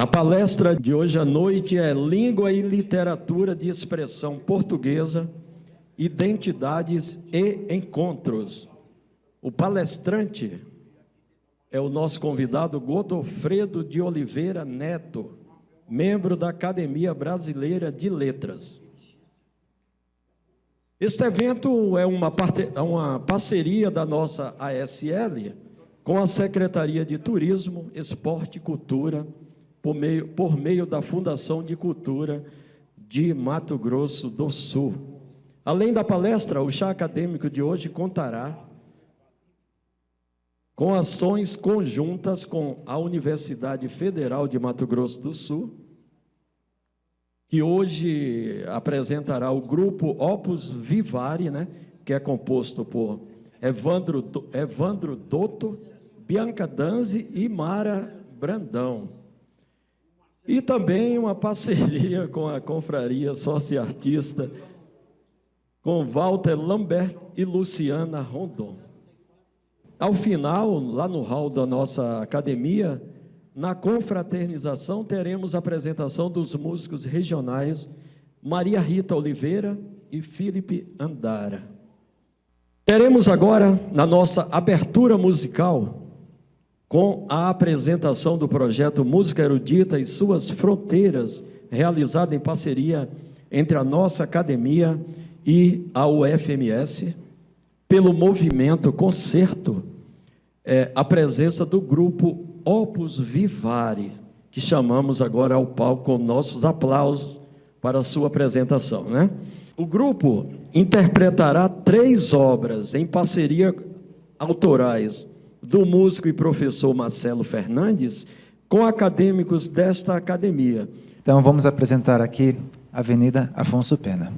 A palestra de hoje à noite é Língua e Literatura de Expressão Portuguesa, Identidades e Encontros. O palestrante é o nosso convidado Godofredo de Oliveira Neto, membro da Academia Brasileira de Letras. Este evento é uma parceria da nossa ASL com a Secretaria de Turismo, Esporte e Cultura, por meio da Fundação de Cultura de Mato Grosso do Sul. Além da palestra, o chá acadêmico de hoje contará com ações conjuntas com a Universidade Federal de Mato Grosso do Sul, que hoje apresentará o grupo Opus Vivari, que é composto por Evandro Dotto, Bianca Danzi e Mara Brandão. E também uma parceria com a Confraria Sociartista, com Walter Lambert e Luciana Rondon. Ao final, lá no hall da nossa academia, na confraternização, teremos a apresentação dos músicos regionais Maria Rita Oliveira e Felipe Andara. Teremos agora, na nossa abertura musical, com a apresentação do projeto Música Erudita e Suas Fronteiras, realizada em parceria entre a nossa academia e a UFMS, pelo movimento Concerto, a presença do grupo Opus Vivari, que chamamos agora ao palco com nossos aplausos para a sua apresentação, O grupo interpretará 3 obras em parceria autorais do músico e professor Marcelo Fernandes, com acadêmicos desta academia. Então, vamos apresentar aqui a Avenida Afonso Pena.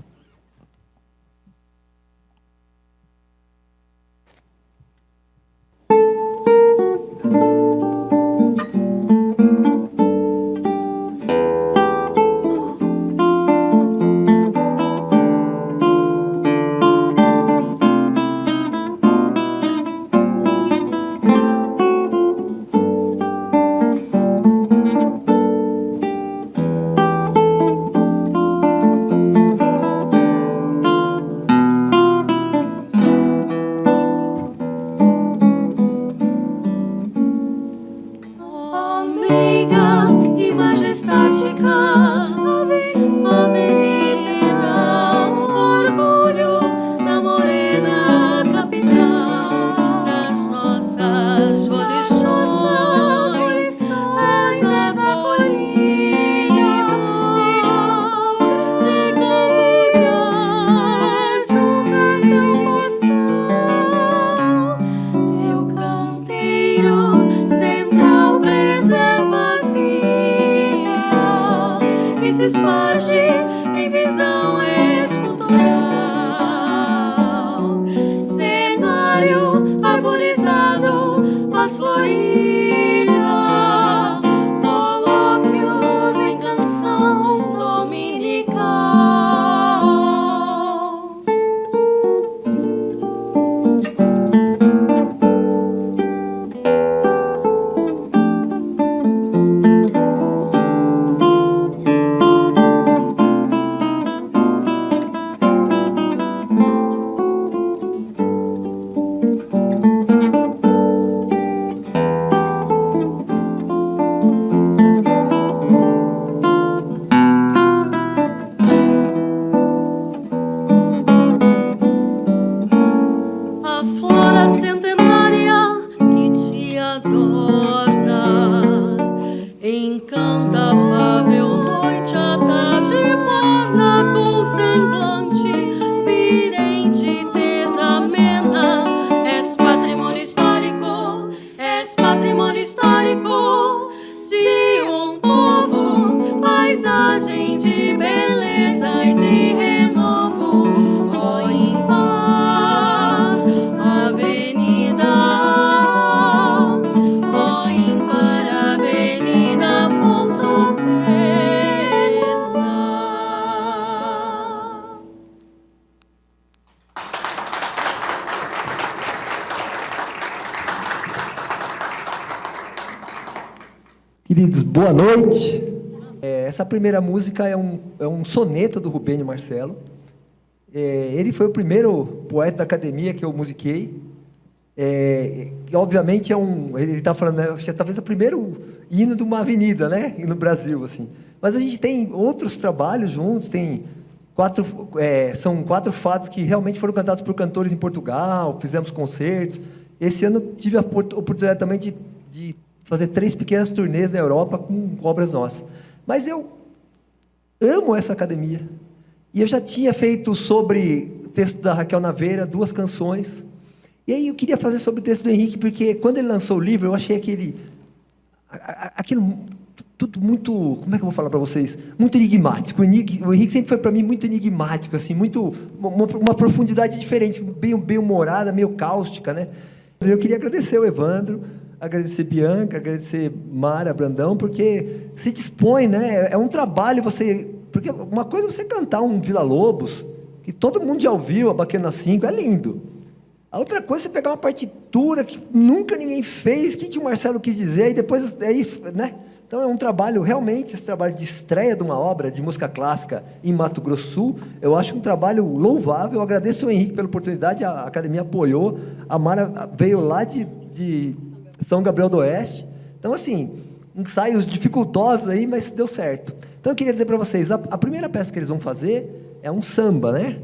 Boa noite. Essa primeira música é um soneto do Rubênio Marcelo. Ele foi o primeiro poeta da academia que eu musiquei. Obviamente ele está falando, né, acho que é talvez o primeiro hino de uma avenida, né, no Brasil, assim. Mas a gente tem outros trabalhos juntos, são 4 fados que realmente foram cantados por cantores em Portugal, fizemos concertos. Esse ano tive a oportunidade também de fazer 3 pequenas turnês na Europa com obras nossas. Mas eu amo essa academia. E eu já tinha feito sobre o texto da Raquel Naveira 2 canções. E aí eu queria fazer sobre o texto do Henrique, porque quando ele lançou o livro, eu achei aquilo tudo muito, como é que eu vou falar para vocês? Muito enigmático. O Henrique sempre foi para mim muito enigmático, assim, uma profundidade diferente, bem humorada, meio cáustica, né? Eu queria agradecer o Evandro, agradecer Bianca, agradecer Mara Brandão, porque se dispõe, né? É um trabalho porque uma coisa é você cantar um Vila Lobos, que todo mundo já ouviu, a Baquena 5, é lindo. A outra coisa é você pegar uma partitura que nunca ninguém fez, o que o Marcelo quis dizer, e depois, né? Então é um trabalho, realmente, esse trabalho de estreia de uma obra de música clássica em Mato Grosso do Sul, eu acho um trabalho louvável. Eu agradeço ao Henrique pela oportunidade, a academia apoiou, a Mara veio lá de São Gabriel do Oeste. Então, assim, ensaios dificultosos aí, mas deu certo. Então, eu queria dizer para vocês, a primeira peça que eles vão fazer é um samba, né?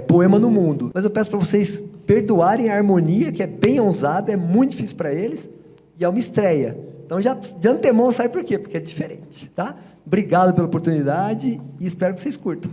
Poema no Mundo. Mas eu peço para vocês perdoarem a harmonia, que é bem ousada, é muito difícil para eles, e é uma estreia. Então, já de antemão, sabe por quê? Porque é diferente, tá? Obrigado pela oportunidade e espero que vocês curtam.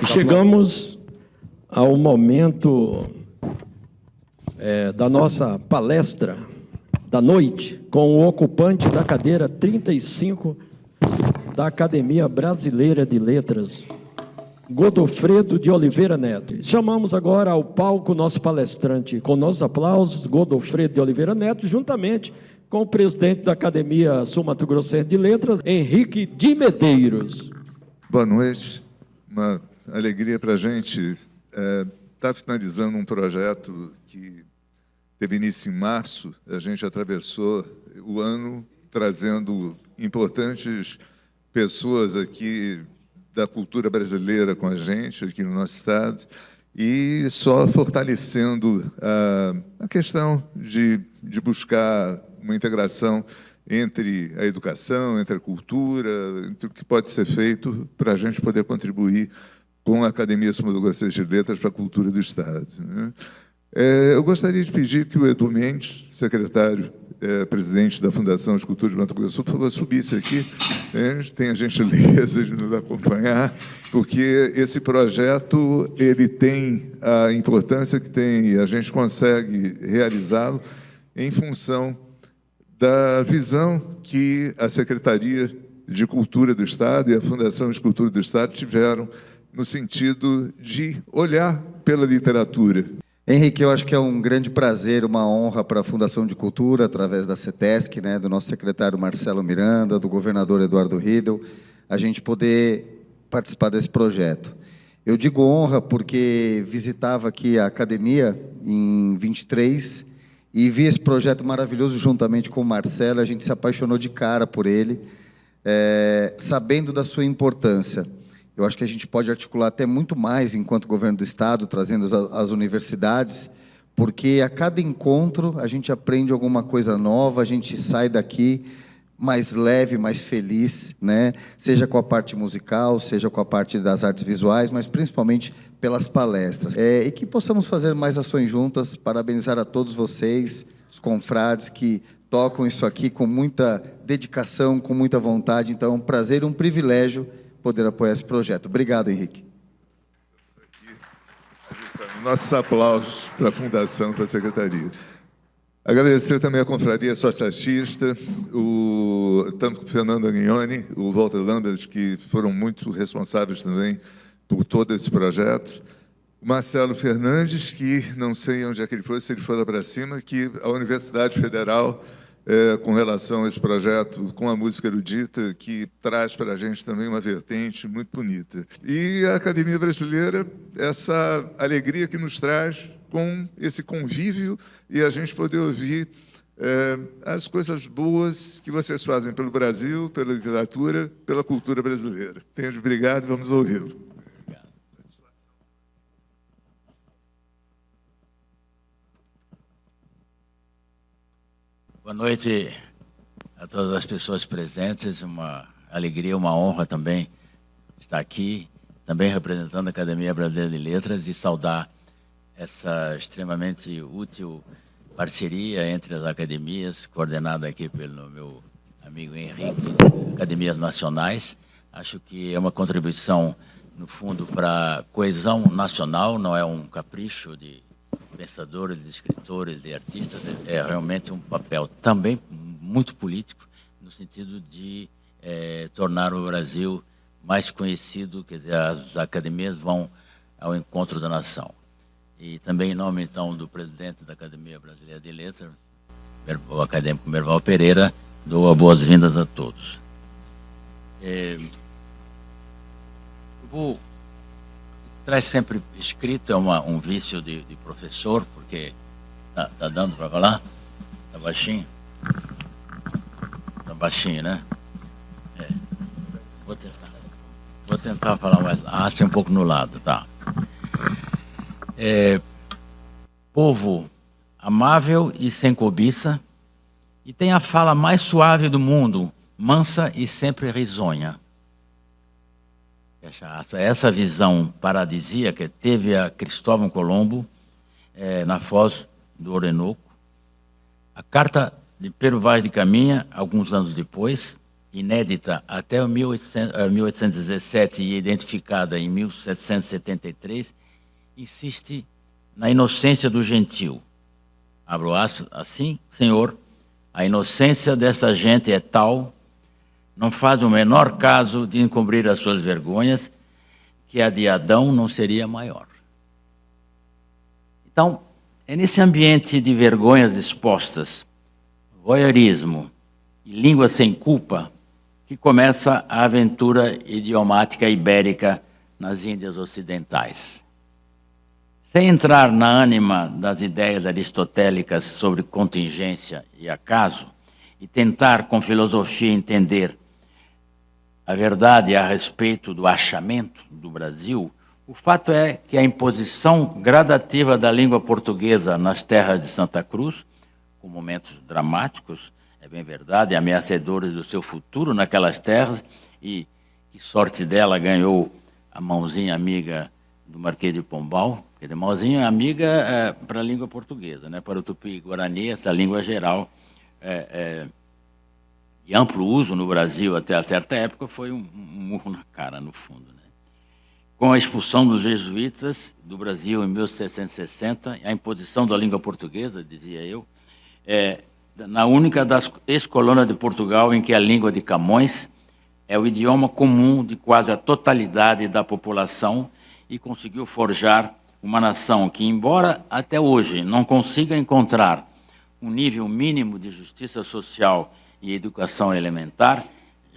E chegamos ao momento da nossa palestra da noite, com o ocupante da cadeira 35 da Academia Brasileira de Letras, Godofredo de Oliveira Neto. Chamamos agora ao palco nosso palestrante, com nossos aplausos, Godofredo de Oliveira Neto, juntamente com o presidente da Academia Sul-Mato-Grossense de Letras, Henrique de Medeiros. Boa noite, uma alegria para a gente estar finalizando um projeto que teve início em março. A gente atravessou o ano trazendo importantes pessoas aqui da cultura brasileira com a gente, aqui no nosso estado, e só fortalecendo a questão de buscar uma integração entre a educação, entre a cultura, entre o que pode ser feito para a gente poder contribuir com a Academia Sul-Mato-Grossense de Letras para a cultura do estado, né? Eu gostaria de pedir que o Edu Mendes, secretário, presidente da Fundação de Cultura de Mato Grosso do Sul, por favor, subisse aqui, tenha a gentileza de nos acompanhar, porque esse projeto ele tem a importância que tem e a gente consegue realizá-lo em função da visão que a Secretaria de Cultura do Estado e a Fundação de Cultura do Estado tiveram no sentido de olhar pela literatura. Henrique, eu acho que é um grande prazer, uma honra para a Fundação de Cultura, através da CETESC, né, do nosso secretário Marcelo Miranda, do governador Eduardo Riedel, a gente poder participar desse projeto. Eu digo honra porque visitava aqui a academia em 23 e vi esse projeto maravilhoso juntamente com o Marcelo, a gente se apaixonou de cara por ele, sabendo da sua importância. Eu acho que a gente pode articular até muito mais enquanto governo do Estado, trazendo as universidades, porque a cada encontro a gente aprende alguma coisa nova, a gente sai daqui mais leve, mais feliz, né? Seja com a parte musical, seja com a parte das artes visuais, mas principalmente pelas palestras. E que possamos fazer mais ações juntas, parabenizar a todos vocês, os confrades que tocam isso aqui com muita dedicação, com muita vontade. Então, é um prazer e um privilégio poder apoiar esse projeto. Obrigado, Henrique. Nossos aplausos para a Fundação, para a Secretaria. Agradecer também à Confraria Associatista, tanto o Fernando Agnoni, o Walter Lambert, que foram muito responsáveis também por todo esse projeto. O Marcelo Fernandes, que não sei onde é que ele foi, se ele foi lá para cima, que a Universidade Federal, com relação a esse projeto, com a música erudita, que traz para a gente também uma vertente muito bonita. E a Academia Brasileira, essa alegria que nos traz com esse convívio e a gente poder ouvir as coisas boas que vocês fazem pelo Brasil, pela literatura, pela cultura brasileira. Tenho obrigado, vamos ouvi-lo. Boa noite a todas as pessoas presentes, uma alegria, uma honra também estar aqui, também representando a Academia Brasileira de Letras e saudar essa extremamente útil parceria entre as academias, coordenada aqui pelo meu amigo Henrique, Academias Nacionais. Acho que é uma contribuição, no fundo, para a coesão nacional, não é um capricho de pensadores, de escritores, de artistas, é realmente um papel também muito político, no sentido de tornar o Brasil mais conhecido, quer dizer, as academias vão ao encontro da nação. E também em nome, então, do presidente da Academia Brasileira de Letras, o acadêmico Merval Pereira, dou as boas-vindas a todos. Traz sempre escrito, é um vício de professor, porque tá dando para falar? Tá baixinho? Tá baixinho, né? Vou tentar falar mais. Arraste um pouco no lado, tá? Povo amável e sem cobiça, e tem a fala mais suave do mundo, mansa e sempre risonha. Essa visão paradisíaca teve a Cristóvão Colombo na Foz do Orinoco. A carta de Pero Vaz de Caminha, alguns anos depois, inédita até 1817 e identificada em 1773, insiste na inocência do gentil. Abro aspas, assim, Senhor, a inocência dessa gente é tal, não faz o menor caso de encobrir as suas vergonhas, que a de Adão não seria maior. Então, é nesse ambiente de vergonhas expostas, voyeurismo e língua sem culpa, que começa a aventura idiomática ibérica nas Índias Ocidentais. Sem entrar na ânima das ideias aristotélicas sobre contingência e acaso, e tentar com filosofia entender a verdade a respeito do achamento do Brasil, o fato é que a imposição gradativa da língua portuguesa nas terras de Santa Cruz, com momentos dramáticos, é bem verdade, ameaçadores do seu futuro naquelas terras, e que sorte dela ganhou a mãozinha amiga do Marquês de Pombal, que de mãozinha amiga para a língua portuguesa, né? Para o tupi-guarani, essa língua geral de amplo uso no Brasil até a certa época, foi um murro na cara, no fundo. Né? Com a expulsão dos jesuítas do Brasil em 1760, a imposição da língua portuguesa, dizia eu, na única das ex-colônias de Portugal em que a língua de Camões é o idioma comum de quase a totalidade da população e conseguiu forjar uma nação que, embora até hoje não consiga encontrar um nível mínimo de justiça social e educação elementar,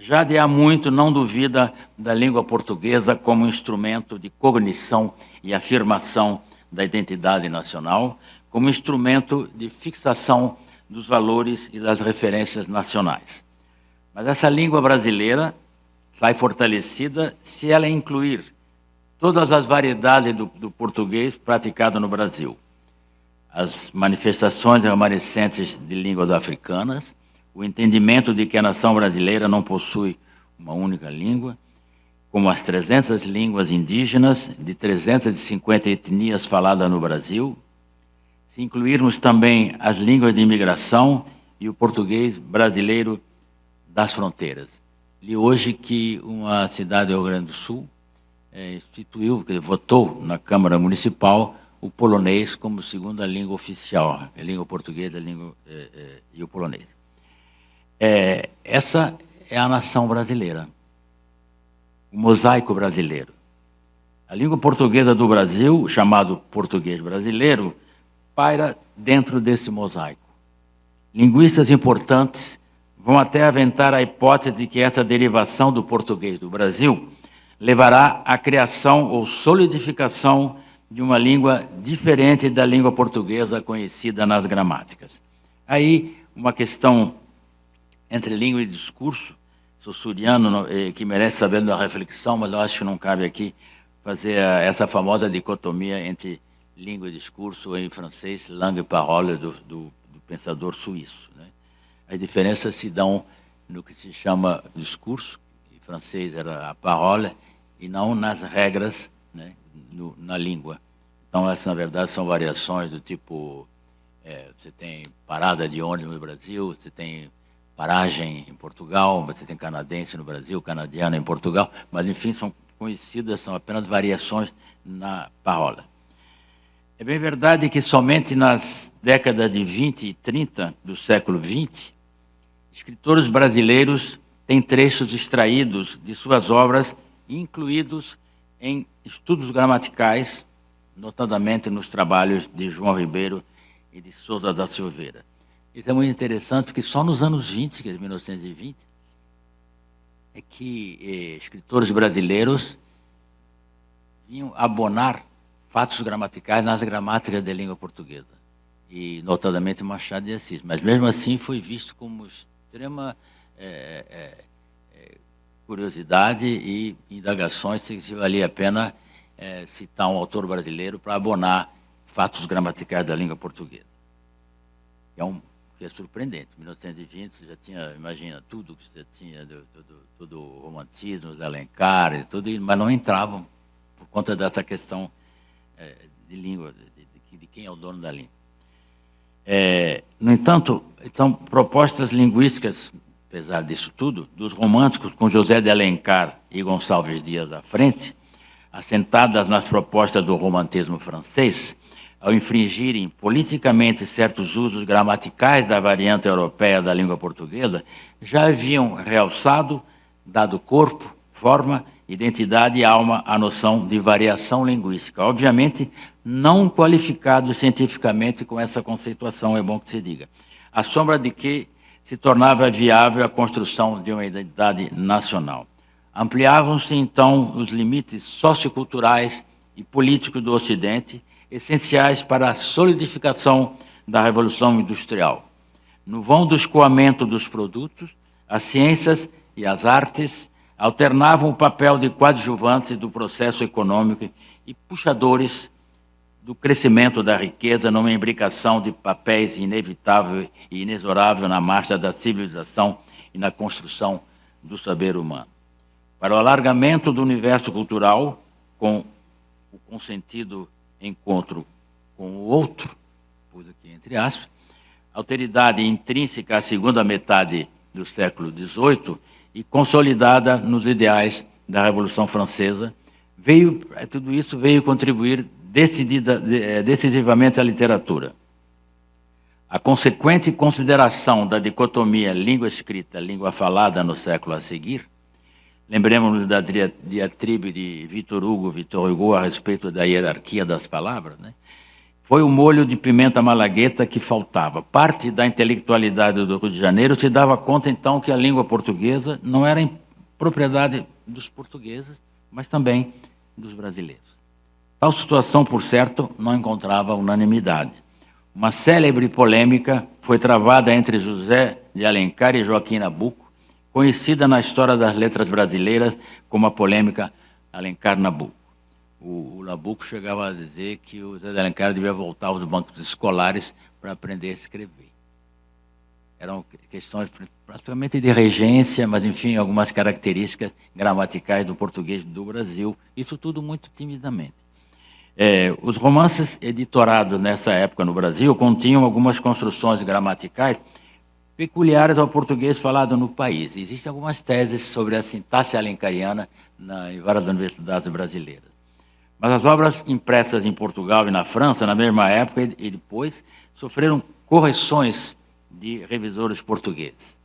já de há muito não duvida da língua portuguesa como instrumento de cognição e afirmação da identidade nacional, como instrumento de fixação dos valores e das referências nacionais. Mas essa língua brasileira sai fortalecida se ela incluir todas as variedades do português praticado no Brasil. As manifestações remanescentes de línguas africanas, o entendimento de que a nação brasileira não possui uma única língua, como as 300 línguas indígenas de 350 etnias faladas no Brasil, se incluirmos também as línguas de imigração e o português brasileiro das fronteiras. Li hoje que uma cidade do Rio Grande do Sul instituiu, votou na Câmara Municipal o polonês como segunda língua oficial, a língua portuguesa e o polonês. Essa é a nação brasileira, o mosaico brasileiro. A língua portuguesa do Brasil, chamado português brasileiro, paira dentro desse mosaico. Linguistas importantes vão até aventar a hipótese de que essa derivação do português do Brasil levará à criação ou solidificação de uma língua diferente da língua portuguesa conhecida nas gramáticas. Aí, uma questão entre língua e discurso, sou suriano, que merece saber da reflexão, mas eu acho que não cabe aqui fazer essa famosa dicotomia entre língua e discurso, em francês, langue et parole, do pensador suíço, né? As diferenças se dão no que se chama discurso, em francês era a parole, e não nas regras, né, na língua. Então, essas, na verdade, são variações do tipo, você tem parada de ônibus no Brasil, você tem paragem em Portugal, você tem canadense no Brasil, canadiano em Portugal, mas, enfim, são conhecidas, são apenas variações na parola. É bem verdade que somente nas décadas de 20 e 30 do século XX, escritores brasileiros têm trechos extraídos de suas obras incluídos em estudos gramaticais, notadamente nos trabalhos de João Ribeiro e de Souza da Silveira. Isso é muito interessante, porque só nos anos 20, que é 1920, é que escritores brasileiros vinham abonar fatos gramaticais nas gramáticas da língua portuguesa, e notadamente Machado de Assis. Mas, mesmo assim, foi visto como extrema curiosidade e indagações se valia a pena citar um autor brasileiro para abonar fatos gramaticais da língua portuguesa. Que é surpreendente. Em 1920 você já tinha, imagina, tudo que você tinha, todo o romantismo, os Alencar e tudo, mas não entravam por conta dessa questão de língua, de quem é o dono da língua. No entanto, então, propostas linguísticas, apesar disso tudo, dos românticos com José de Alencar e Gonçalves Dias à frente, assentadas nas propostas do romantismo francês, ao infringirem politicamente certos usos gramaticais da variante europeia da língua portuguesa, já haviam realçado, dado corpo, forma, identidade e alma à noção de variação linguística. Obviamente, não qualificado cientificamente com essa conceituação, é bom que se diga. À sombra de que se tornava viável a construção de uma identidade nacional. Ampliavam-se, então, os limites socioculturais e políticos do Ocidente, essenciais para a solidificação da Revolução Industrial. No vão do escoamento dos produtos, as ciências e as artes alternavam o papel de coadjuvantes do processo econômico e puxadores do crescimento da riqueza numa imbricação de papéis inevitável e inexorável na marcha da civilização e na construção do saber humano. Para o alargamento do universo cultural, com o consentido encontro com o outro, pus aqui entre aspas, alteridade intrínseca à segunda metade do século XVIII e consolidada nos ideais da Revolução Francesa, tudo isso veio contribuir decisivamente à literatura. A consequente consideração da dicotomia língua escrita, língua falada no século a seguir, lembremos-nos da diatribe de Victor Hugo a respeito da hierarquia das palavras, né? Foi o molho de pimenta malagueta que faltava. Parte da intelectualidade do Rio de Janeiro se dava conta, então, que a língua portuguesa não era propriedade dos portugueses, mas também dos brasileiros. Tal situação, por certo, não encontrava unanimidade. Uma célebre polêmica foi travada entre José de Alencar e Joaquim Nabuco, conhecida na história das letras brasileiras como a polêmica Alencar-Nabuco. O Nabuco chegava a dizer que o José de Alencar devia voltar aos bancos escolares para aprender a escrever. eram questões praticamente de regência, mas, enfim, algumas características gramaticais do português do Brasil, isso tudo muito timidamente. Os romances editorados nessa época no Brasil continham algumas construções gramaticais peculiares ao português falado no país. Existem algumas teses sobre a sintaxe alencariana em várias universidades brasileiras. Mas as obras impressas em Portugal e na França, na mesma época e depois, sofreram correções de revisores portugueses.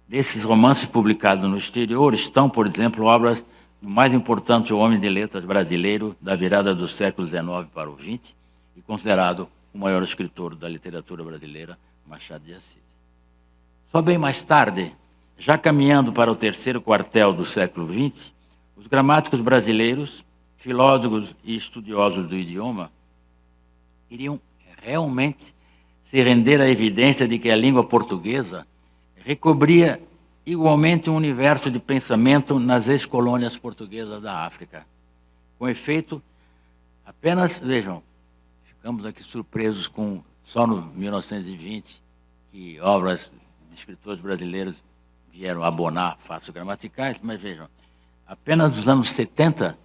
Desses romances publicados no exterior estão, por exemplo, obras do mais importante homem de letras brasileiro da virada do século XIX para o XX e considerado o maior escritor da literatura brasileira, Machado de Assis. Só bem mais tarde, já caminhando para o terceiro quartel do século XX, os gramáticos brasileiros, filósofos e estudiosos do idioma, iriam realmente se render à evidência de que a língua portuguesa recobria igualmente um universo de pensamento nas ex-colônias portuguesas da África. Com efeito, apenas, vejam, ficamos aqui surpresos com, só no 1920, que obras de escritores brasileiros vieram abonar fatos gramaticais, mas vejam, apenas nos anos 70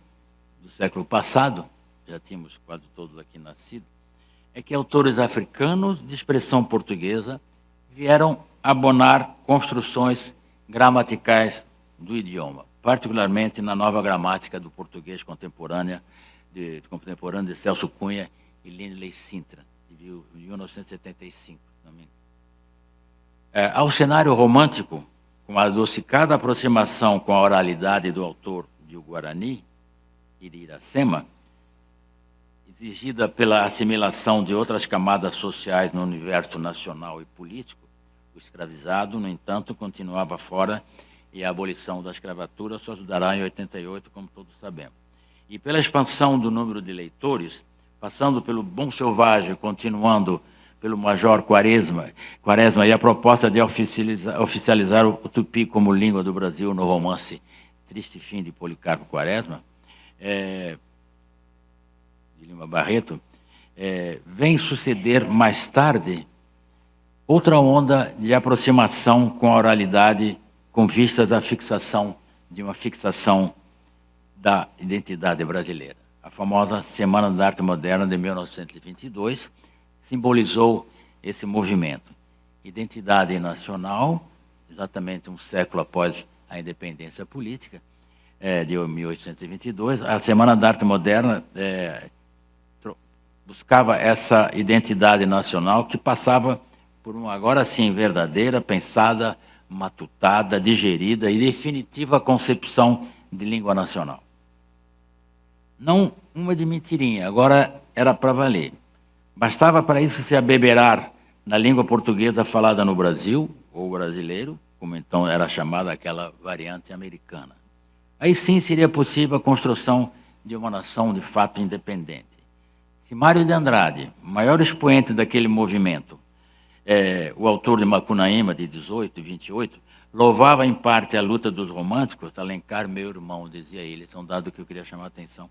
do século passado, já tínhamos quase todos aqui nascidos, é que autores africanos de expressão portuguesa vieram abonar construções gramaticais do idioma, particularmente na nova gramática do português contemporâneo de Celso Cunha e Lindley Sintra, de 1975. Ao cenário romântico, com a adocicada aproximação com a oralidade do autor de O Guarani e de Iracema, exigida pela assimilação de outras camadas sociais no universo nacional e político, o escravizado, no entanto, continuava fora e a abolição da escravatura só se dará em 88, como todos sabemos. E pela expansão do número de leitores, passando pelo Bom Selvagem, continuando pelo Major Quaresma e a proposta de oficializar o tupi como língua do Brasil no romance Triste Fim de Policarpo Quaresma, de Lima Barreto, vem suceder mais tarde outra onda de aproximação com a oralidade com vistas à fixação de uma fixação da identidade brasileira. A famosa Semana da Arte Moderna de 1922 simbolizou esse movimento. Identidade nacional, exatamente um século após a independência política, de 1822, a Semana da Arte Moderna buscava essa identidade nacional que passava por uma, agora sim, verdadeira, pensada, matutada, digerida e definitiva concepção de língua nacional. Não uma de mentirinha, agora era para valer. Bastava para isso se abeberar na língua portuguesa falada no Brasil, ou brasileiro, como então era chamada aquela variante americana. Aí sim seria possível a construção de uma nação de fato independente. Se Mário de Andrade, maior expoente daquele movimento, o autor de Macunaíma, de 18 e 28, louvava em parte a luta dos românticos, Alencar, meu irmão, dizia ele, é um dado que eu queria chamar a atenção.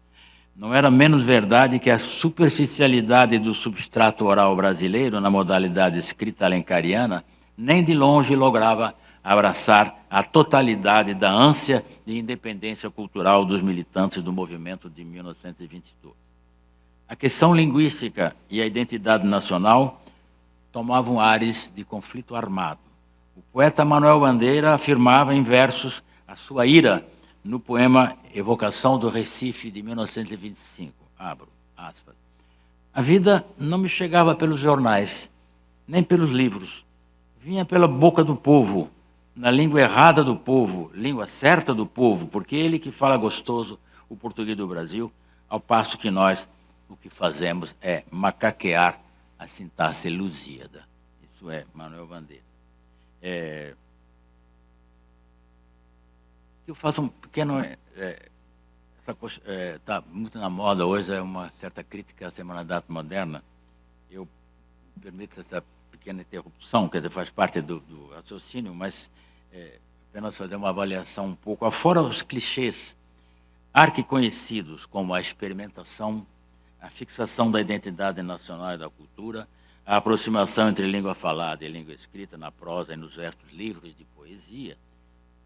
Não era menos verdade que a superficialidade do substrato oral brasileiro na modalidade escrita alencariana nem de longe lograva abraçar a totalidade da ânsia de independência cultural dos militantes do movimento de 1922. A questão linguística e a identidade nacional tomavam ares de conflito armado. O poeta Manuel Bandeira afirmava em versos a sua ira no poema Evocação do Recife, de 1925. Abro aspas. A vida não me chegava pelos jornais, nem pelos livros. Vinha pela boca do povo, na língua errada do povo, língua certa do povo, porque ele que fala gostoso o português do Brasil, ao passo que nós o que fazemos é macaquear a sintaxe lusíada. Isso é Manuel Bandeira. Eu faço um pequeno... Está muito na moda hoje, é uma certa crítica à Semana da Arte Moderna. Eu me permito essa pequena interrupção, quer dizer, faz parte do raciocínio, mas apenas fazer uma avaliação um pouco. Afora os clichês arquiconhecidos, como a experimentação, a fixação da identidade nacional e da cultura, a aproximação entre língua falada e língua escrita na prosa e nos versos livres de poesia,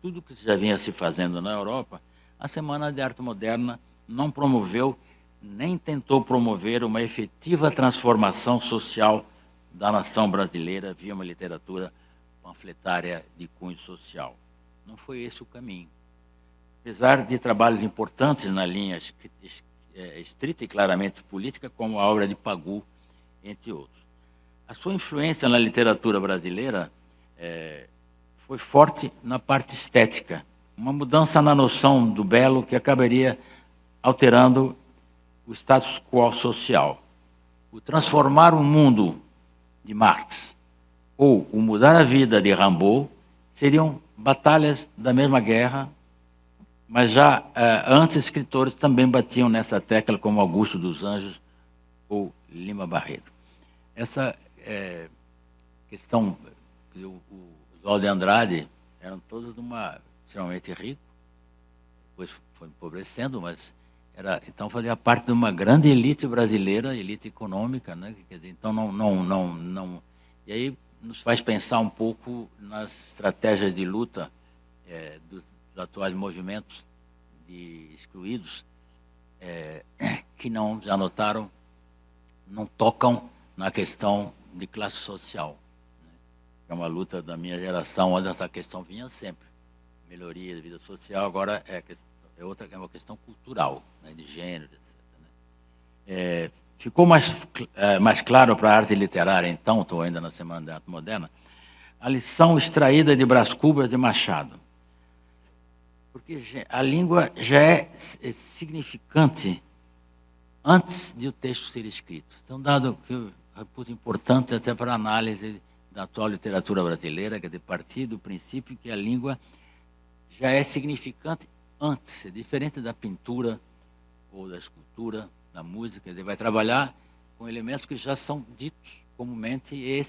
tudo que já vinha se fazendo na Europa, a Semana de Arte Moderna não promoveu nem tentou promover uma efetiva transformação social da nação brasileira via uma literatura panfletária de cunho social. Não foi esse o caminho. Apesar de trabalhos importantes na linha estrita e claramente política, como a obra de Pagu, entre outros. A sua influência na literatura brasileira foi forte na parte estética, uma mudança na noção do belo que acabaria alterando o status quo social. O transformar o mundo de Marx ou o mudar a vida de Rimbaud seriam batalhas da mesma guerra, mas já antes escritores também batiam nessa tecla, como Augusto dos Anjos ou Lima Barreto. Essa questão, o Oswald de Andrade eram todos extremamente rico, depois foi empobrecendo, mas então fazia parte de uma grande elite brasileira, elite econômica, né? Quer dizer, então não. E aí nos faz pensar um pouco nas estratégias de luta dos atuais movimentos de excluídos, que já notaram, não tocam na questão de classe social, né? É uma luta da minha geração, onde essa questão vinha sempre. Melhoria da vida social, agora é uma questão cultural, né, de gênero, etc. Né? Ficou mais claro para a arte literária, então, estou ainda na Semana da Arte Moderna, a lição extraída de Brás Cubas de Machado. Porque a língua já é significante antes de o texto ser escrito. Então, dado que eu reputo importante até para a análise da atual literatura brasileira, que é de partir do princípio que a língua já é significante antes, é diferente da pintura ou da escultura, da música. Ele vai trabalhar com elementos que já são ditos comumente, e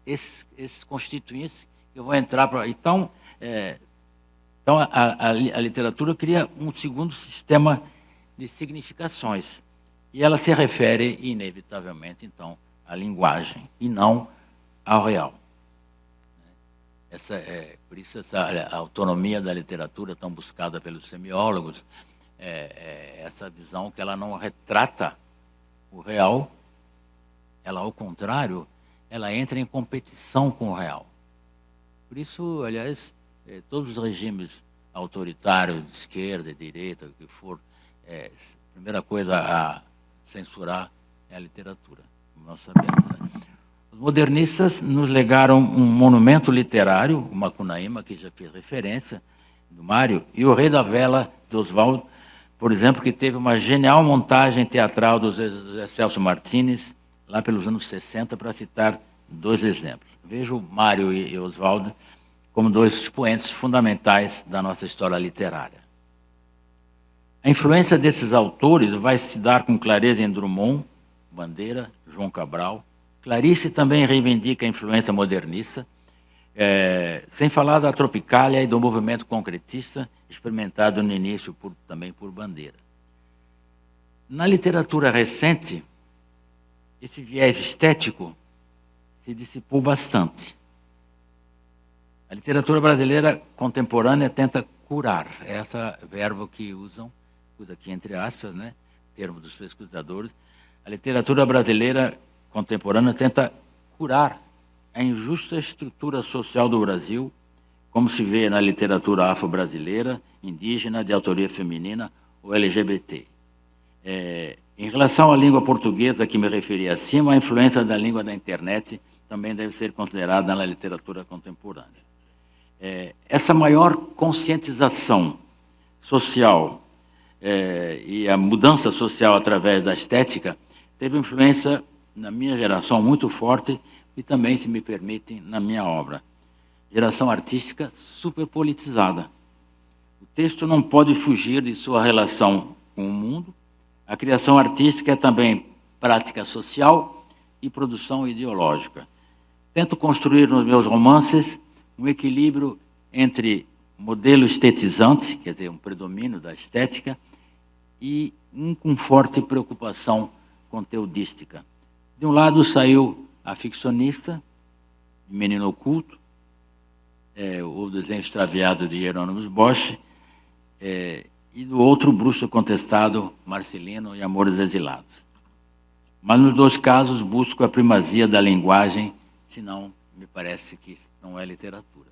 esses constituintes que eu vou entrar para... Então, a literatura cria um segundo sistema de significações, e ela se refere, inevitavelmente, então, à linguagem, e não ao real. Por isso essa autonomia da literatura tão buscada pelos semiólogos, essa visão que ela não retrata o real, ela, ao contrário, ela entra em competição com o real. Por isso, aliás, todos os regimes autoritários, de esquerda, de direita, o que for, a primeira coisa a censurar é a literatura, como nós sabemos, né? Os modernistas nos legaram um monumento literário, o Macunaíma, que já fiz referência, do Mário, e o Rei da Vela, do Oswald, por exemplo, que teve uma genial montagem teatral do José Celso Martínez, lá pelos anos 60, para citar dois exemplos. Vejo Mário e Oswald como dois expoentes fundamentais da nossa história literária. A influência desses autores vai se dar com clareza em Drummond, Bandeira, João Cabral. Clarice também reivindica a influência modernista, sem falar da Tropicália e do movimento concretista, experimentado no início também por Bandeira. Na literatura recente, esse viés estético se dissipou bastante. A literatura brasileira contemporânea tenta curar, esse verbo que usa aqui entre aspas, né, termo dos pesquisadores. A literatura brasileira contemporânea tenta curar a injusta estrutura social do Brasil, como se vê na literatura afro-brasileira, indígena, de autoria feminina ou LGBT. Em relação à língua portuguesa, que me referi acima, a influência da língua da internet também deve ser considerada na literatura contemporânea. Essa maior conscientização social e a mudança social através da estética teve influência na minha geração muito forte e também, se me permitem, na minha obra. Geração artística superpolitizada. O texto não pode fugir de sua relação com o mundo. A criação artística é também prática social e produção ideológica. Tento construir nos meus romances um equilíbrio entre modelo estetizante, quer dizer, um predomínio da estética, e com forte preocupação conteudística. De um lado saiu A Ficcionista, Menino Oculto, O Desenho Extraviado de Hieronymus Bosch, e do outro, Bruxo Contestado, Marcelino e Amores Exilados. Mas nos dois casos busco a primazia da linguagem, senão me parece que não é literatura.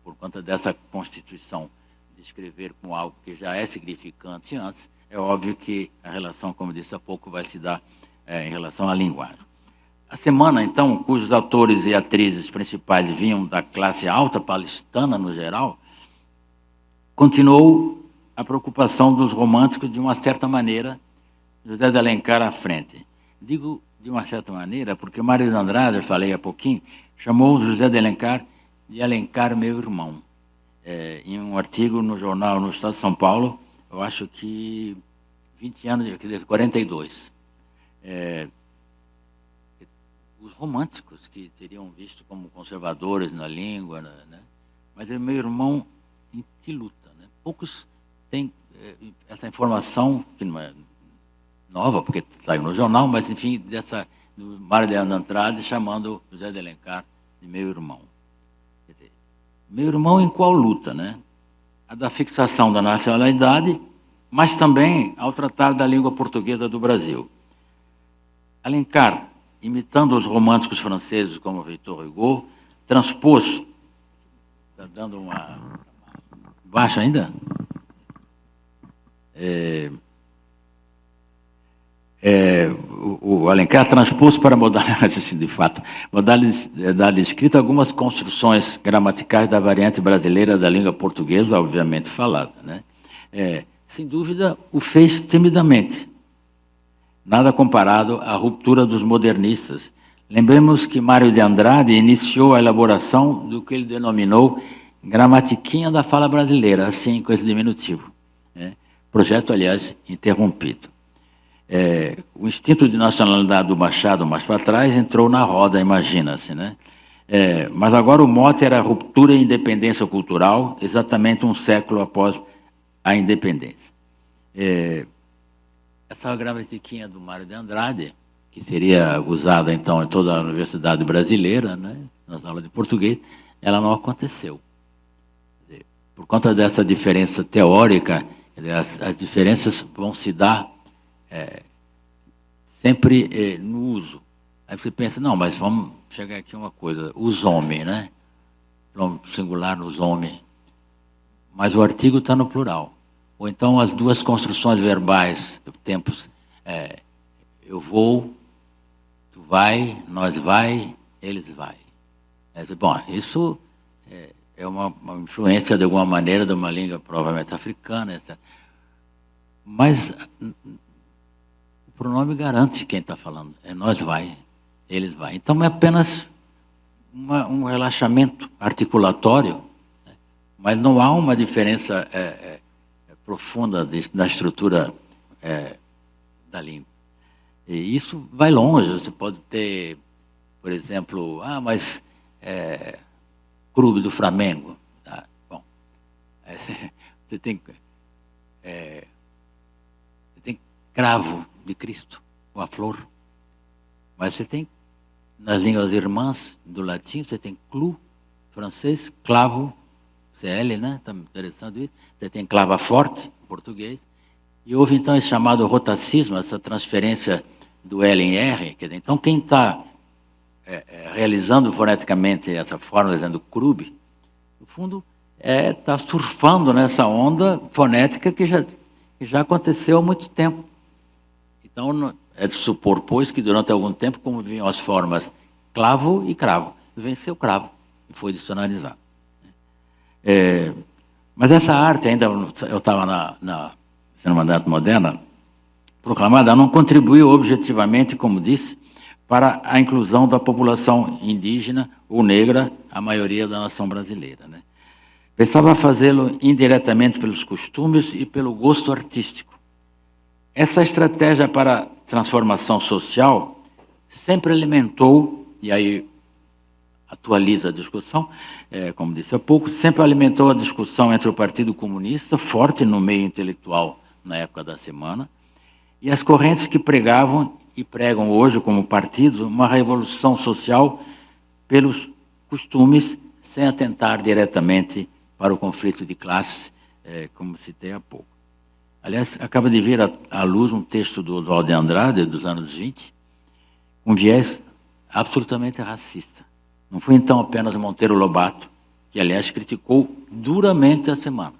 Por conta dessa constituição de escrever com algo que já é significante antes, é óbvio que a relação, como disse há pouco, vai se dar em relação à linguagem. A semana, então, cujos atores e atrizes principais vinham da classe alta paulistana no geral, continuou a preocupação dos românticos de uma certa maneira, José de Alencar à frente. Digo de uma certa maneira porque Mário de Andrade, eu falei há pouquinho, chamou José de Alencar de Alencar meu irmão. Em um artigo no jornal no Estado de São Paulo, eu acho que 20 anos, 42. Os românticos que teriam visto como conservadores na língua, né? Mas é meu irmão em que luta, né? Poucos têm essa informação, que não é nova, porque saiu no jornal, mas, enfim, do Mário de Andrade chamando José de Alencar de meu irmão. Quer dizer, meu irmão em qual luta, né? A da fixação da nacionalidade, mas também ao tratar da língua portuguesa do Brasil. Alencar, imitando os românticos franceses como Victor Hugo, transpôs... Está dando uma... Baixa ainda? O Alencar transpôs para modalidade, de fato, modalidade escrita algumas construções gramaticais da variante brasileira da língua portuguesa, obviamente falada, né? Sem dúvida, o fez timidamente. Nada comparado à ruptura dos modernistas. Lembremos que Mário de Andrade iniciou a elaboração do que ele denominou gramatiquinha da fala brasileira, assim, com esse diminutivo, né? Projeto, aliás, interrompido. O instinto de nacionalidade do Machado, mais para trás, entrou na roda, imagina-se, né? Mas agora o mote era ruptura e independência cultural, exatamente um século após a independência. Essa gramatiquinha do Mário de Andrade, que seria usada, então, em toda a universidade brasileira, né, nas aulas de português, ela não aconteceu. Por conta dessa diferença teórica, as diferenças vão se dar sempre no uso. Aí você pensa, não, mas vamos chegar aqui a uma coisa, os homens, né? Singular nos homens. Mas o artigo está no plural. Ou então as duas construções verbais do tempos, eu vou, tu vai, nós vai, eles vai. Bom, isso é uma influência de alguma maneira de uma língua provavelmente africana, etc. Mas o pronome garante quem está falando, nós vai, eles vai. Então é apenas um relaxamento articulatório, né? Mas não há uma diferença profunda da estrutura da língua. E isso vai longe. Você pode ter, por exemplo, mas clube do Flamengo. Tá? Bom, você tem cravo de Cristo, com a flor. Mas você tem, nas línguas irmãs do latim, você tem clou, francês, clavo, CL, né? Está interessante isso. Você tem clava forte, em português. E houve, então, esse chamado rotacismo, essa transferência do L em R. Quer dizer, então, quem está realizando foneticamente essa forma, dizendo clube, no fundo, está surfando nessa onda fonética que já aconteceu há muito tempo. Então, é de supor, pois, que durante algum tempo, como vinham as formas clavo e cravo, venceu o cravo e foi dicionarizado. Mas essa arte, ainda eu estava na Mandato Moderna, proclamada, não contribuiu objetivamente, como disse, para a inclusão da população indígena ou negra, a maioria da nação brasileira, né? Pensava fazê-lo indiretamente pelos costumes e pelo gosto artístico. Essa estratégia para transformação social sempre alimentou, e aí atualiza a discussão, como disse há pouco, sempre alimentou a discussão entre o Partido Comunista, forte no meio intelectual na época da semana, e as correntes que pregavam e pregam hoje, como partidos, uma revolução social pelos costumes, sem atentar diretamente para o conflito de classes, como citei há pouco. Aliás, acaba de vir à luz um texto do Oswald de Andrade, dos anos 20, com viés absolutamente racista. Não foi, então, apenas Monteiro Lobato, que, aliás, criticou duramente a semana.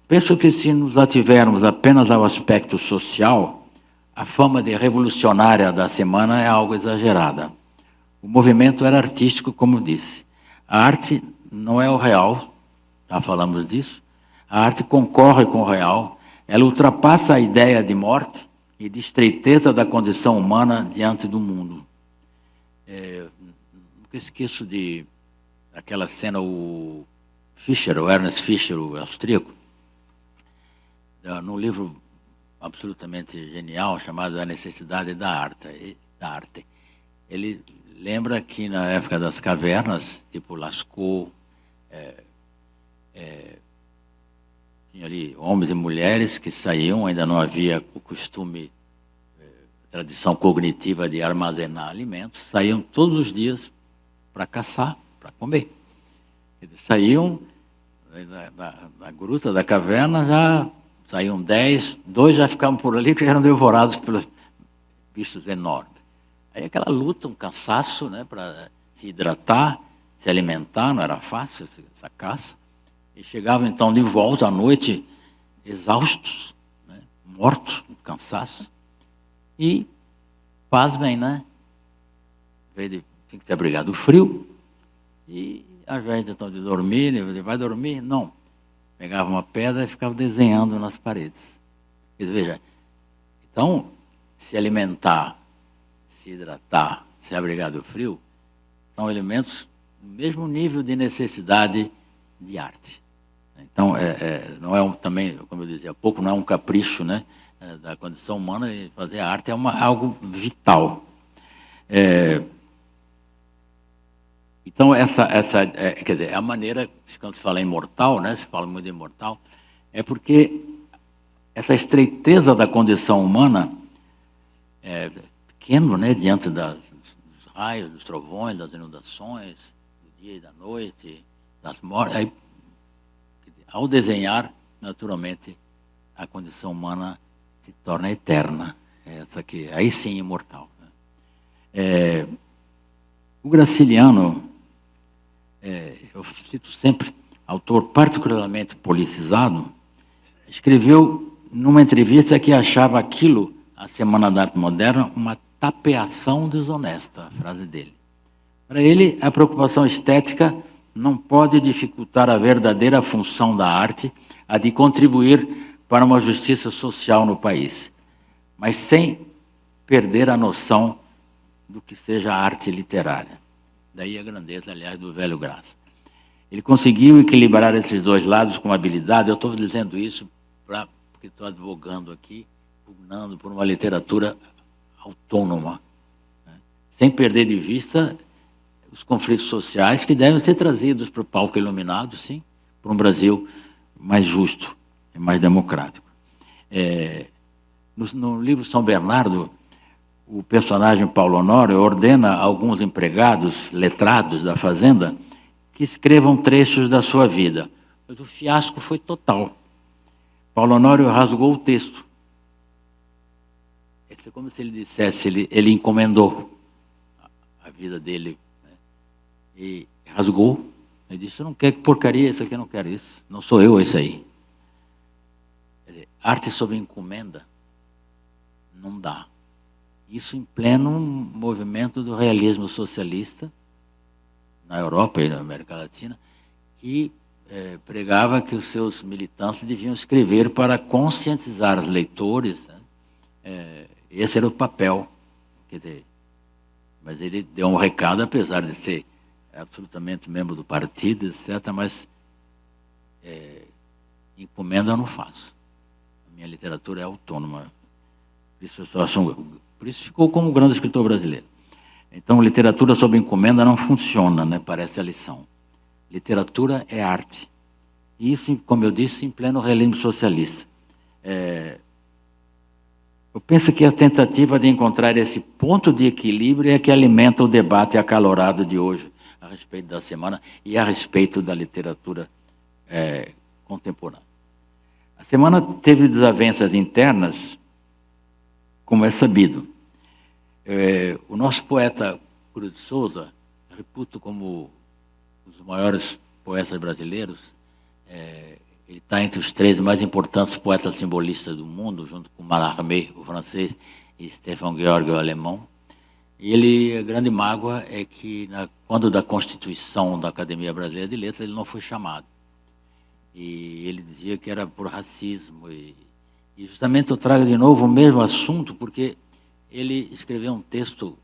Penso que, se nos ativermos apenas ao aspecto social, a fama de revolucionária da semana é algo exagerada. O movimento era artístico, como disse. A arte não é o real, já falamos disso. A arte concorre com o real, ela ultrapassa a ideia de morte e de estreiteza da condição humana diante do mundo. Nunca esqueço daquela cena, o Ernest Fischer, o austríaco, num livro absolutamente genial chamado A Necessidade da Arte. Ele lembra que na época das cavernas, tipo Lascaux, tinha ali homens e mulheres que saíam, ainda não havia o costume, tradição cognitiva de armazenar alimentos, saíam todos os dias para caçar, para comer. Eles saíam da gruta, da caverna, já saíam 10, 2 já ficavam por ali, que já eram devorados pelos bichos enormes. Aí aquela luta, um cansaço, né, para se hidratar, se alimentar, não era fácil essa caça. E chegavam então de volta à noite, exaustos, né, mortos, de cansaço. E, pasmem, né? Tinha que ter abrigado o frio. E, ao invés então de dormir, ele vai dormir? Não. Pegava uma pedra e ficava desenhando nas paredes. Quer dizer, veja, então, se alimentar, se hidratar, se abrigar do frio, são elementos do mesmo nível de necessidade de arte. Então, não é também, como eu dizia há pouco, não é um capricho, né, da condição humana, e fazer arte é algo vital. Então, quer dizer, a maneira, quando se fala imortal, né, se fala muito de imortal, é porque essa estreiteza da condição humana pequeno, né, diante dos raios, dos trovões, das inundações, do dia e da noite, das mortes. Aí, ao desenhar, naturalmente, a condição humana se torna eterna. Essa aqui, aí sim, imortal. O Graciliano, eu cito sempre, autor particularmente politicizado, escreveu numa entrevista que achava aquilo, a Semana da Arte Moderna, uma tapeação desonesta, a frase dele. Para ele, a preocupação estética não pode dificultar a verdadeira função da arte, a de contribuir para uma justiça social no país, mas sem perder a noção do que seja arte literária. Daí a grandeza, aliás, do velho Graça. Ele conseguiu equilibrar esses dois lados com habilidade. Eu estou dizendo isso porque estou advogando aqui, pugnando por uma literatura autônoma, né, sem perder de vista os conflitos sociais que devem ser trazidos para o palco iluminado, sim, para um Brasil mais justo e mais democrático. No livro São Bernardo, o personagem Paulo Honório ordena a alguns empregados letrados da fazenda que escrevam trechos da sua vida. Mas o fiasco foi total. Paulo Honório rasgou o texto. É como se ele dissesse, ele encomendou a vida dele, né, e rasgou. Ele disse, eu não quero porcaria, isso aqui eu não quero isso. Não sou eu esse aí. Quer dizer, arte sob encomenda não dá. Isso em pleno movimento do realismo socialista na Europa e na América Latina, que pregava que os seus militantes deviam escrever para conscientizar os leitores, né? Esse era o papel. Quer dizer, mas ele deu um recado, apesar de ser absolutamente membro do partido, etc., mas encomenda eu não faço. A minha literatura é autônoma. Por isso ficou como um grande escritor brasileiro. Então, literatura sob encomenda não funciona, né? Parece a lição. Literatura é arte. E isso, como eu disse, em pleno realismo socialista. Eu penso que a tentativa de encontrar esse ponto de equilíbrio é que alimenta o debate acalorado de hoje a respeito da semana e a respeito da literatura contemporânea. A semana teve desavenças internas, como é sabido. O nosso poeta Cruz de Souza, reputo como um dos maiores poetas brasileiros, ele está entre os 3 mais importantes poetas simbolistas do mundo, junto com Mallarmé, o francês, e Stefan Georg, o alemão. E a grande mágoa é que, quando da Constituição da Academia Brasileira de Letras, ele não foi chamado. E ele dizia que era por racismo. E justamente eu trago de novo o mesmo assunto, porque ele escreveu um texto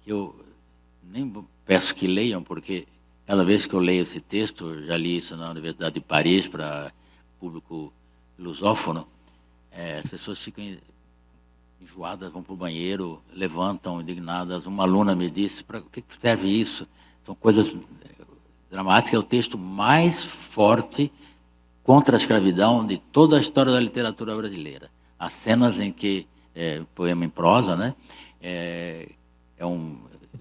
que eu nem peço que leiam, porque cada vez que eu leio esse texto, já li isso na Universidade de Paris para público lusófono, as pessoas ficam enjoadas, vão para o banheiro, levantam indignadas. Uma aluna me disse, para que serve isso? São coisas dramáticas, é o texto mais forte contra a escravidão de toda a história da literatura brasileira. Há cenas em que, poema em prosa, né? É um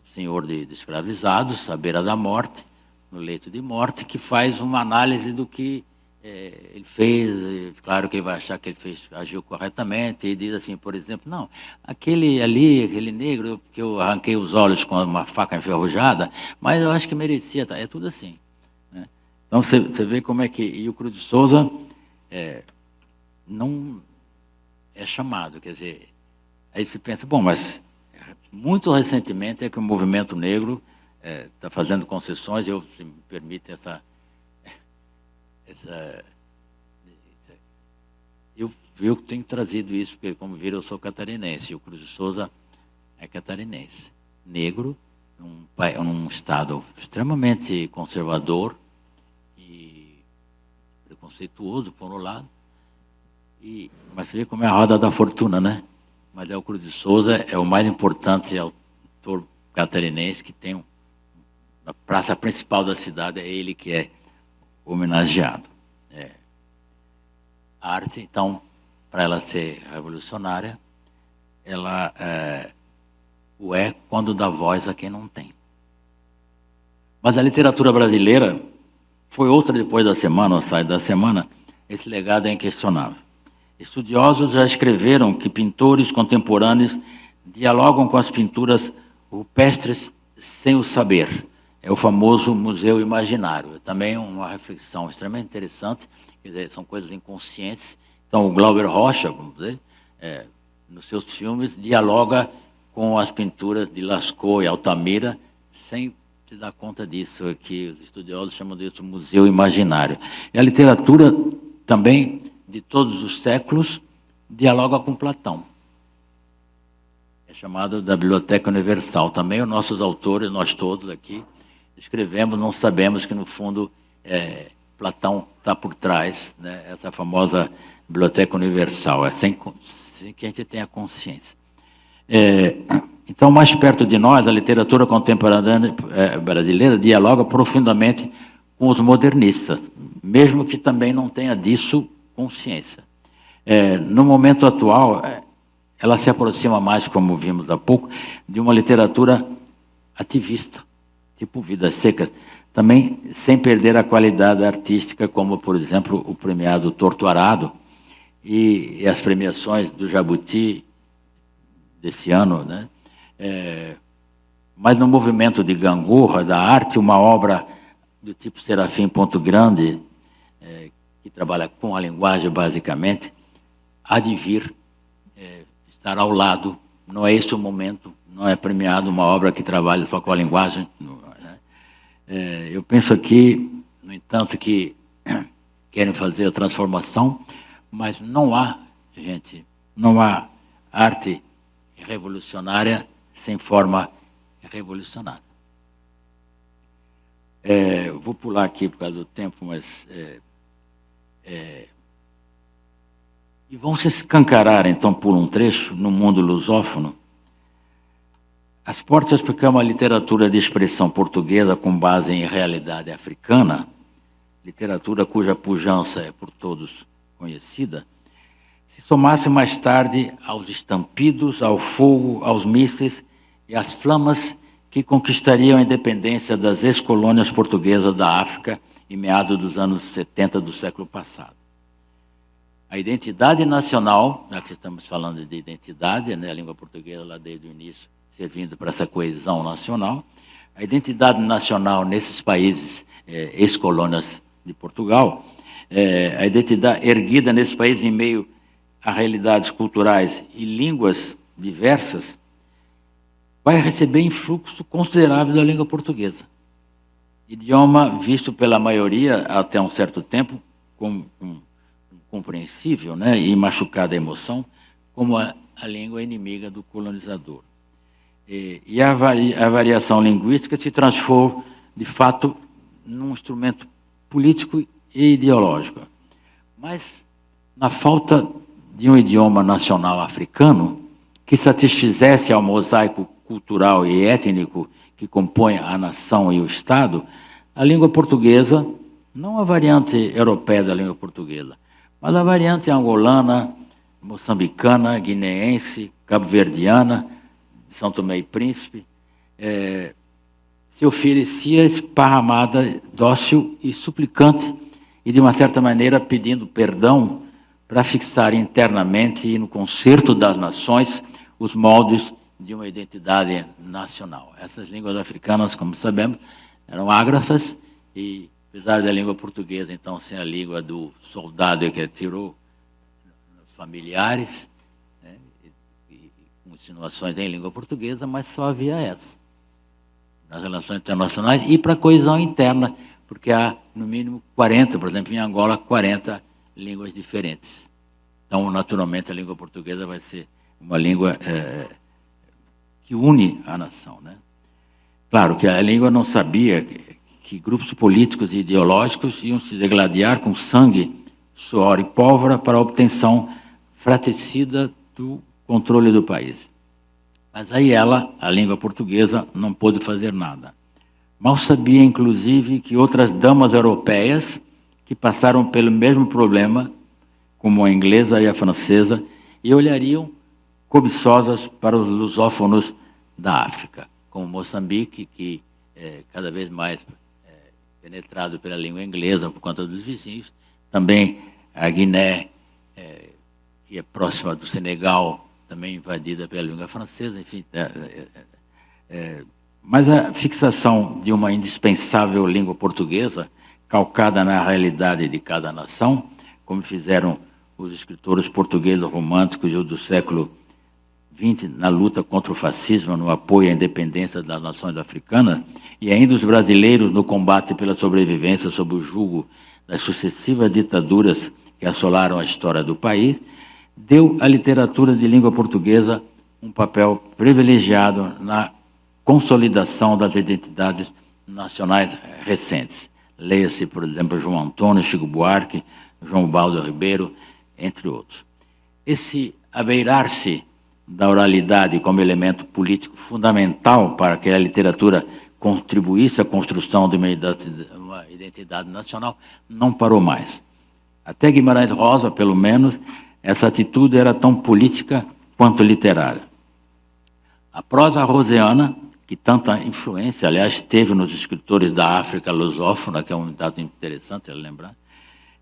senhor de escravizados, à beira da morte, no leito de morte, que faz uma análise do que ele fez. Claro que ele vai achar que ele agiu corretamente, e diz assim, por exemplo, não, aquele negro, que eu arranquei os olhos com uma faca enferrujada, mas eu acho que merecia, é tudo assim. Né? Então, você vê como é que... E o Cruz de Souza não é chamado, quer dizer... Aí você pensa, bom, mas muito recentemente é que o movimento negro está fazendo concessões, se me permite eu tenho trazido isso, porque, como viram, eu sou catarinense, e o Cruz de Souza é catarinense, negro, num estado extremamente conservador e preconceituoso, por um lado, mas você vê como é a roda da fortuna, né? Mas o Cruz de Souza é o mais importante autor catarinense que tem na praça principal da cidade, é ele que é homenageado. A arte, então, para ela ser revolucionária, ela o é quando dá voz a quem não tem. Mas a literatura brasileira foi outra depois da semana, ou sai da semana, esse legado é inquestionável. Estudiosos já escreveram que pintores contemporâneos dialogam com as pinturas rupestres sem o saber. É o famoso museu imaginário. Também é uma reflexão extremamente interessante, quer dizer, são coisas inconscientes. Então, o Glauber Rocha, vamos dizer, nos seus filmes, dialoga com as pinturas de Lascaux e Altamira, sem se dar conta disso, que os estudiosos chamam disso museu imaginário. E a literatura também, de todos os séculos, dialoga com Platão. É chamado da Biblioteca Universal. Também os nossos autores, nós todos aqui, escrevemos, não sabemos que, no fundo, Platão está por trás, né? Essa famosa Biblioteca Universal, sem que a gente tenha consciência. Então, mais perto de nós, a literatura contemporânea brasileira dialoga profundamente com os modernistas, mesmo que também não tenha disso consciência. No momento atual, ela se aproxima mais, como vimos há pouco, de uma literatura ativista, tipo Vidas Secas, também sem perder a qualidade artística, como, por exemplo, o premiado Torto Arado e as premiações do Jabuti desse ano, né? Mas no movimento de gangorra da arte, uma obra do tipo Serafim Ponto Grande, que trabalha com a linguagem, basicamente, há de vir estar ao lado. Não é esse o momento, não é premiado uma obra que trabalha só com a linguagem. Eu penso aqui, no entanto, que querem fazer a transformação, mas não há, gente, não há arte revolucionária sem forma revolucionária. Vou pular aqui por causa do tempo, mas... E vão se escancarar, então, por um trecho, no mundo lusófono, as portas para uma literatura de expressão portuguesa com base em realidade africana, literatura cuja pujança é por todos conhecida, se somasse mais tarde aos estampidos, ao fogo, aos mísseis e às flamas que conquistariam a independência das ex-colônias portuguesas da África em meados dos anos 70 do século passado. A identidade nacional, já que estamos falando de identidade, né, a língua portuguesa lá desde o início servindo para essa coesão nacional, a identidade nacional nesses países ex-colônias de Portugal, a identidade erguida nesses países em meio a realidades culturais e línguas diversas, vai receber influxo considerável da língua portuguesa. Idioma visto pela maioria, até um certo tempo, como compreensível, né, e machucada a emoção, como a língua inimiga do colonizador. E a variação linguística se transformou, de fato, num instrumento político e ideológico. Mas, na falta de um idioma nacional africano que satisfizesse ao mosaico cultural e étnico que compõe a nação e o Estado, a língua portuguesa, não a variante europeia da língua portuguesa, mas a variante angolana, moçambicana, guineense, cabo-verdiana, São Tomé e Príncipe, se oferecia esparramada, dócil e suplicante, e de uma certa maneira pedindo perdão para fixar internamente e no concerto das nações os moldes de uma identidade nacional. Essas línguas africanas, como sabemos, eram ágrafas e, apesar da língua portuguesa, então, ser a língua do soldado que atirou nos familiares, né, e com insinuações em língua portuguesa, mas só havia essa. Nas relações internacionais e para a coesão interna, porque há, no mínimo, 40, por exemplo, em Angola, 40 línguas diferentes. Então, naturalmente, a língua portuguesa vai ser uma língua que une a nação, né? Claro que a língua não sabia que grupos políticos e ideológicos iam se degladiar com sangue, suor e pólvora para a obtenção fratricida do controle do país. Mas aí ela, a língua portuguesa, não pôde fazer nada. Mal sabia, inclusive, que outras damas europeias que passaram pelo mesmo problema, como a inglesa e a francesa, e olhariam cobiçosas para os lusófonos da África, como Moçambique, que é cada vez mais penetrado pela língua inglesa por conta dos vizinhos, também a Guiné, que é próxima do Senegal, também invadida pela língua francesa, enfim. Mas a fixação de uma indispensável língua portuguesa, calcada na realidade de cada nação, como fizeram os escritores portugueses românticos do século XX, na luta contra o fascismo, no apoio à independência das nações africanas, e ainda os brasileiros no combate pela sobrevivência sob o jugo das sucessivas ditaduras que assolaram a história do país, deu à literatura de língua portuguesa um papel privilegiado na consolidação das identidades nacionais recentes. Leia-se, por exemplo, João Antônio, Chico Buarque, João Baldo Ribeiro, entre outros. Esse abeirar-se da oralidade como elemento político fundamental para que a literatura contribuísse à construção de uma identidade nacional não parou mais. Até Guimarães Rosa, pelo menos, essa atitude era tão política quanto literária. A prosa rosiana, que tanta influência, aliás, teve nos escritores da África lusófona, que é um dado interessante lembrar,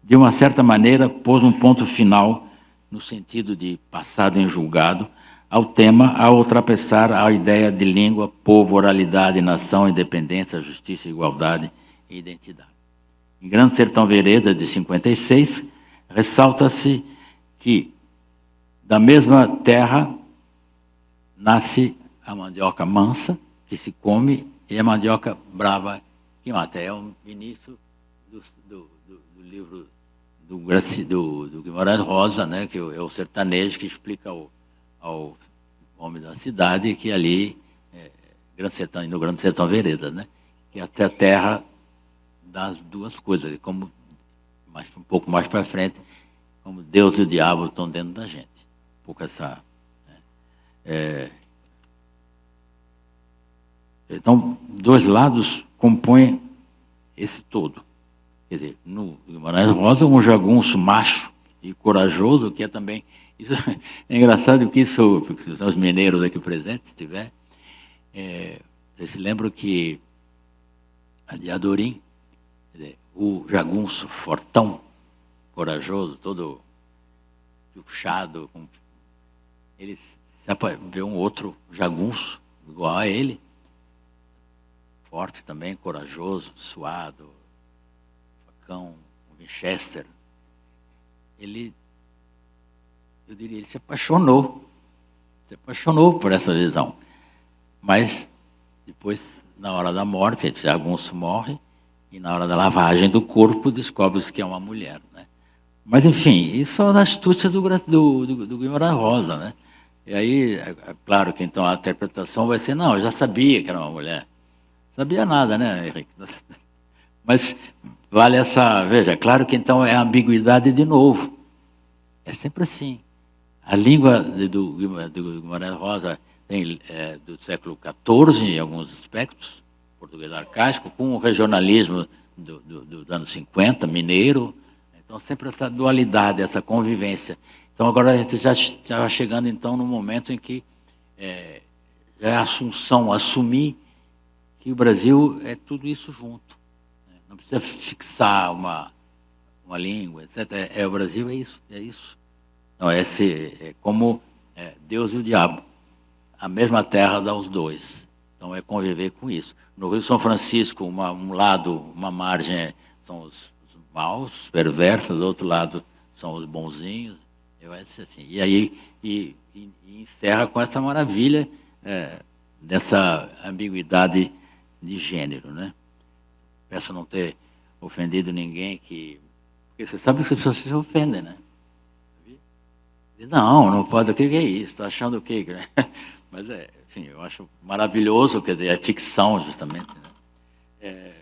de uma certa maneira pôs um ponto final, no sentido de passado em julgado, ao tema, ao ultrapassar a ideia de língua, povo, oralidade, nação, independência, justiça, igualdade e identidade. Em Grande Sertão Veredas, de 56, ressalta-se que da mesma terra nasce a mandioca mansa, que se come, e a mandioca brava, que mata. É o início do livro do Guimarães Rosa, né, que é o sertanejo, que explica ao homem da cidade que ali, no Grande Sertão Veredas, né, que até a terra das duas coisas, como um pouco mais para frente, como Deus e o diabo estão dentro da gente. Um pouco essa... Então, dois lados compõem esse todo. Quer dizer, no Guimarães Rosa, um jagunço macho e corajoso, que é também... Isso é engraçado que isso, porque os mineiros aqui presentes, se tiver, vocês se lembram que de Adorim, o jagunço fortão, corajoso, todo puxado, ele vê um outro jagunço igual a ele, forte também, corajoso, suado, facão, um Winchester. Ele se apaixonou por essa visão. Mas depois, na hora da morte, esse jagunço morre, e na hora da lavagem do corpo descobre-se que é uma mulher, né? Mas, enfim, isso é uma astúcia do Guimarães Rosa, né? E aí, é claro que então a interpretação vai ser, não, eu já sabia que era uma mulher. Sabia nada, né, Henrique? Mas vale essa... Veja, é claro que então é ambiguidade de novo. É sempre assim. A língua do Guimarães Rosa tem do século XIV, em alguns aspectos, português arcaico, com o regionalismo dos anos 50, mineiro. Então, sempre essa dualidade, essa convivência. Então, agora a gente já está chegando então no momento em que já é a assunção, assumir que o Brasil é tudo isso junto. Né? Não precisa fixar uma língua, etc. O Brasil é isso, é isso. Não, é como Deus e o diabo. A mesma terra dá os dois. Então, é conviver com isso. No Rio São Francisco, um lado, uma margem são os maus, os perversos, do outro lado são os bonzinhos. Vai ser assim. E aí e encerra com essa maravilha dessa ambiguidade de gênero, né? Peço não ter ofendido ninguém porque você sabe que as pessoas se ofendem, né? Não pode, o que é isso? Está achando o quê? Mas, enfim, eu acho maravilhoso, quer dizer, é ficção, justamente. Né?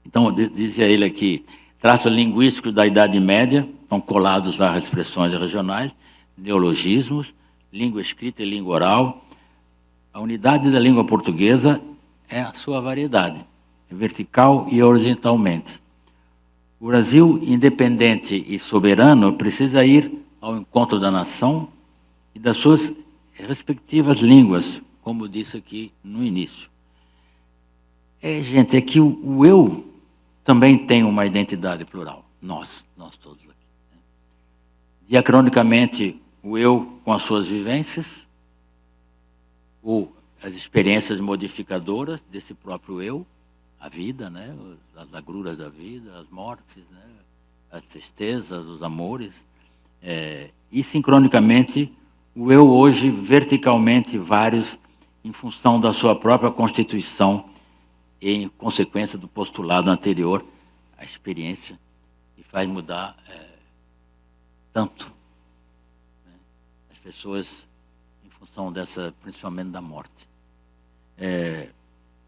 Então, dizia ele aqui, traços linguísticos da Idade Média, estão colados às expressões regionais, neologismos, língua escrita e língua oral. A unidade da língua portuguesa é a sua variedade, vertical e horizontalmente. O Brasil, independente e soberano, precisa ir ao encontro da nação e das suas respectivas línguas, como disse aqui no início. Gente, é que o eu também tem uma identidade plural. Nós todos aqui. Né? Diacronicamente, o eu com as suas vivências, ou as experiências modificadoras desse próprio eu, a vida, né? As agruras da vida, as mortes, né? As tristezas, os amores. E sincronicamente, o eu hoje, verticalmente, vários, em função da sua própria constituição, e em consequência do postulado anterior, a experiência, e faz mudar tanto, né, as pessoas em função dessa, principalmente da morte.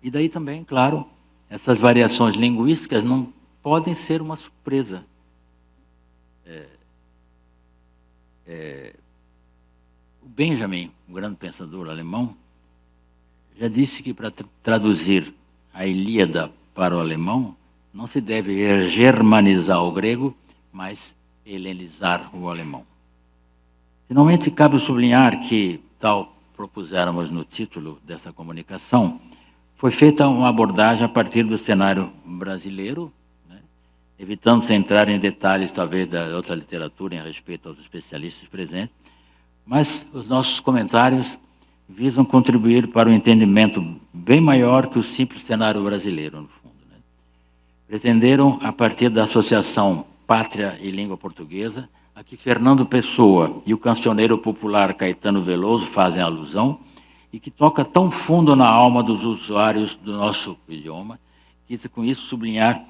E daí também, claro, essas variações linguísticas não podem ser uma surpresa. O Benjamin, um grande pensador alemão, já disse que para traduzir a Ilíada para o alemão, não se deve germanizar o grego, mas helenizar o alemão. Finalmente, cabe sublinhar que, tal propuséramos no título dessa comunicação, foi feita uma abordagem a partir do cenário brasileiro, né, evitando-se entrar em detalhes, talvez, da outra literatura em respeito aos especialistas presentes, mas os nossos comentários visam contribuir para um entendimento bem maior que o simples cenário brasileiro, no fundo. Né? Pretenderam, a partir da Associação Pátria e Língua Portuguesa, a que Fernando Pessoa e o cancioneiro popular Caetano Veloso fazem alusão, e que toca tão fundo na alma dos usuários do nosso idioma, quis com isso sublinhar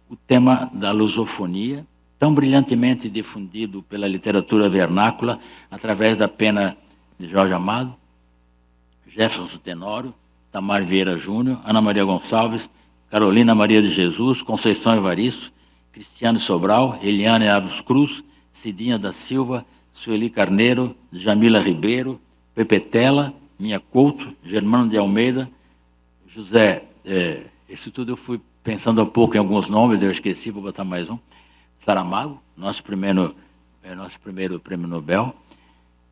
o tema da lusofonia, tão brilhantemente difundido pela literatura vernácula, através da pena de Jorge Amado, Jefferson Tenório, Tamar Vieira Júnior, Ana Maria Gonçalves, Carolina Maria de Jesus, Conceição Evaristo, Cristiane Sobral, Eliane Alves Cruz, Cidinha da Silva, Sueli Carneiro, Jamila Ribeiro, Pepetela, Minha Couto, Germano de Almeida, José... isso tudo eu fui pensando há pouco em alguns nomes, eu esqueci, vou botar mais um. Saramago, nosso primeiro prêmio Nobel.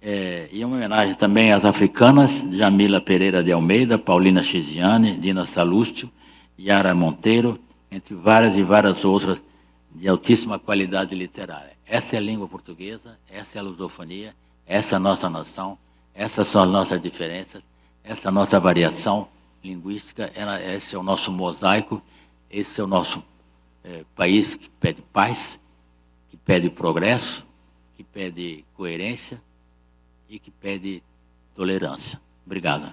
E uma homenagem também às africanas, Jamila Pereira de Almeida, Paulina Chiziane, Dina Salustio, Yara Monteiro, entre várias e várias outras de altíssima qualidade literária. Essa é a língua portuguesa, essa é a lusofonia, essa é a nossa nação, essas são as nossas diferenças, essa é a nossa variação linguística, esse é o nosso mosaico, esse é o nosso país que pede paz, que pede progresso, que pede coerência e que pede tolerância. Obrigado.